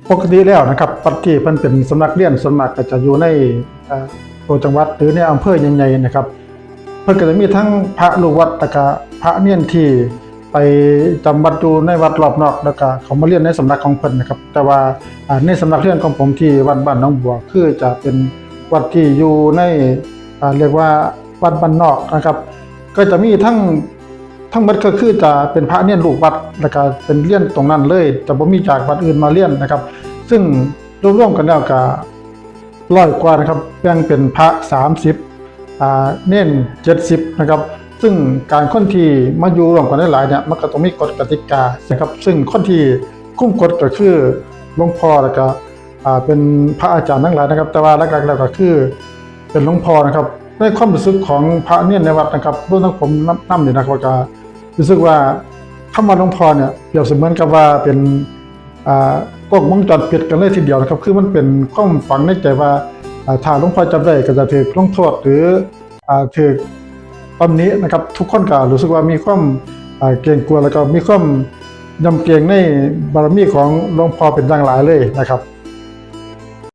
ปกติแล้วนะครับวัดที่เพิ่นเป็นสำนักเรียนส่วนมากก็จะอยู่ในตัวจังหวัดหรือในอำเภอใหญ่ๆนะครับเพิ่นก็จะมีทั้งพระลูกวัดแล้วก็พระเนียนที่ไปจำวัดอยู่ในวัดรอบนอกแล้วก็เขามาเรียนในสำนักของเพิ่นนะครับแต่ว่าในสำนักเรียนของผมที่วัดบ้านหนองบัวคือจะเป็นวัดที่อยู่ในเรียกว่าวัดบ้านนอกนะครับก็จะมีทั้งหมดก็คือจะเป็นพระเนียนลูกวัดแล้วก็เป็นเรียนตรงนั้นเลยจะบ่มีจากวัดอื่นมาเรียนนะครับซึ่งรวมๆกันแล้วก็100 กว่านะครับแบ่งเป็นพระ30เน้น70นะครับซึ่งการคนที่มาอยู่ร่วมกันหลายๆเนี่ยมันก็ต้องมีกฎกติกานะครับซึ่งคนที่คุมกฎก็คือหลวงพ่อแล้วก็เป็นพระอาจารย์ทั้งหลายนะครับแต่ว่าหลักๆแล้วก็คือเป็นหลวงพ่อนะครับในความรู้สึกของพระเนียนในวัดนะครับรวมทั้งผมนำนี่นะครับก็รู้สึกว่าคำว่าหลวงพ่อเนี่ยเปรียบเสมือนกับว่าเป็นกล้องวงจรปิดกันเลยทีเดียวนะครับคือมันเป็นความฝังในใจว่าถ้าหลวงพ่อจับได้ก็จะถูกลงโทษหรือถูกตอนนี้นะครับทุกคนก็รู้สึกว่ามีความเกรงกลัวแล้วก็มีความยำเกรงในบารมีของหลวงพ่อเป็นอย่างหลายเลยนะครับ